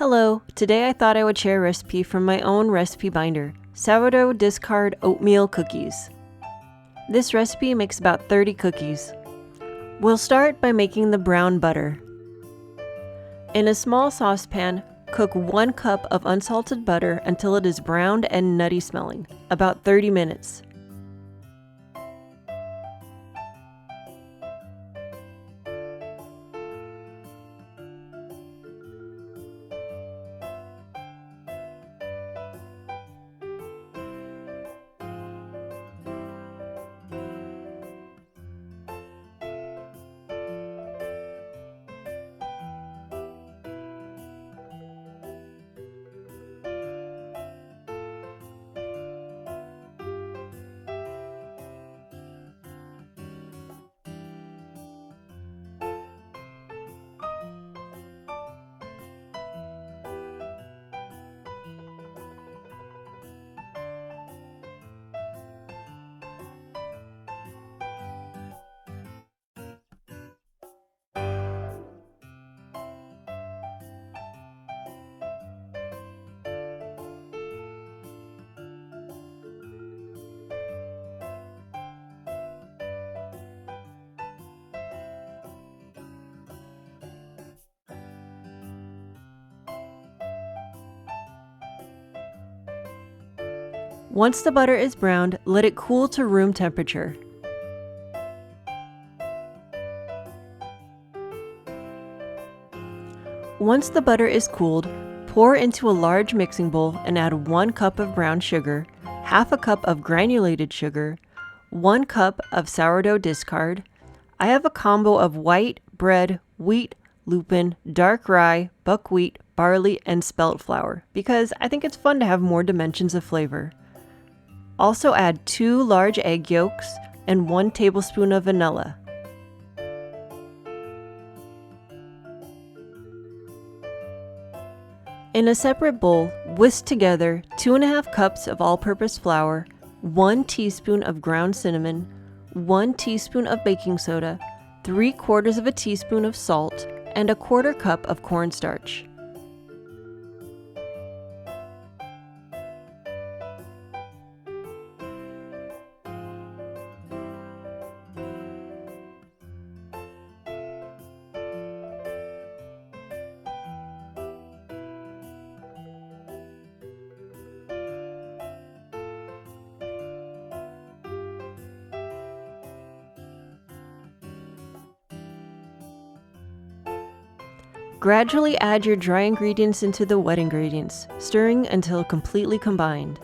Hello, today I thought I would share a recipe from my own recipe binder, sourdough discard oatmeal cookies. This recipe makes about 30 cookies. We'll start by making the brown butter. In a small saucepan, cook 1 cup of unsalted butter until it is browned and nutty smelling, about 30 minutes. Once the butter is browned, let it cool to room temperature. Once the butter is cooled, pour into a large mixing bowl and add 1 cup of brown sugar, half a cup of granulated sugar, 1 cup of sourdough discard. I have a combo of white bread, wheat, lupin, dark rye, buckwheat, barley, and spelt flour because I think it's fun to have more dimensions of flavor. Also add 2 large egg yolks and 1 tablespoon of vanilla. In a separate bowl, whisk together 2½ cups of all-purpose flour, 1 teaspoon of ground cinnamon, 1 teaspoon of baking soda, 3/4 of a teaspoon of salt, and a 1/4 cup of cornstarch. Gradually add your dry ingredients into the wet ingredients, stirring until completely combined.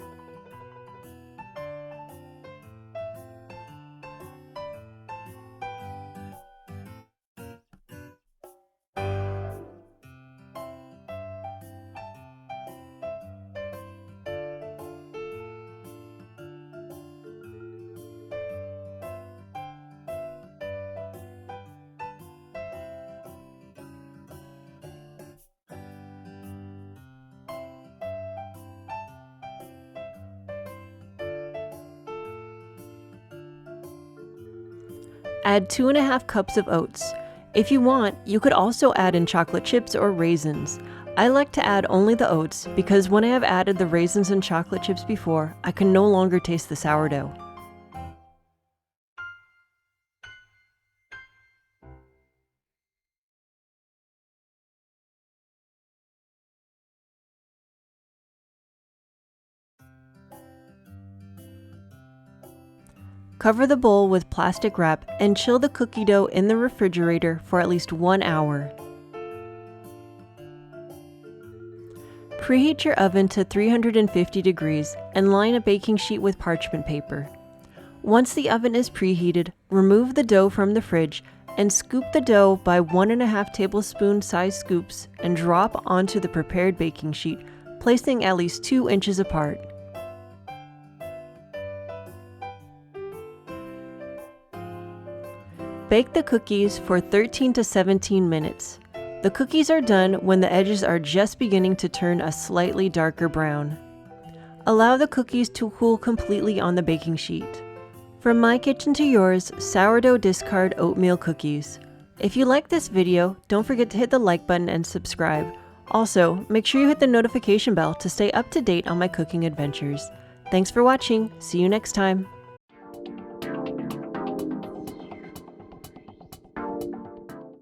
Add 2½ cups of oats. If you want, you could also add in chocolate chips or raisins. I like to add only the oats because when I have added the raisins and chocolate chips before, I can no longer taste the sourdough. Cover the bowl with plastic wrap and chill the cookie dough in the refrigerator for at least 1 hour. Preheat your oven to 350 degrees and line a baking sheet with parchment paper. Once the oven is preheated, remove the dough from the fridge and scoop the dough by 1½ tablespoon size scoops and drop onto the prepared baking sheet, placing at least 2 inches apart. Bake the cookies for 13 to 17 minutes. The cookies are done when the edges are just beginning to turn a slightly darker brown. Allow the cookies to cool completely on the baking sheet. From my kitchen to yours, sourdough discard oatmeal cookies. If you like this video, don't forget to hit the like button and subscribe. Also, make sure you hit the notification bell to stay up to date on my cooking adventures. Thanks for watching. See you next time.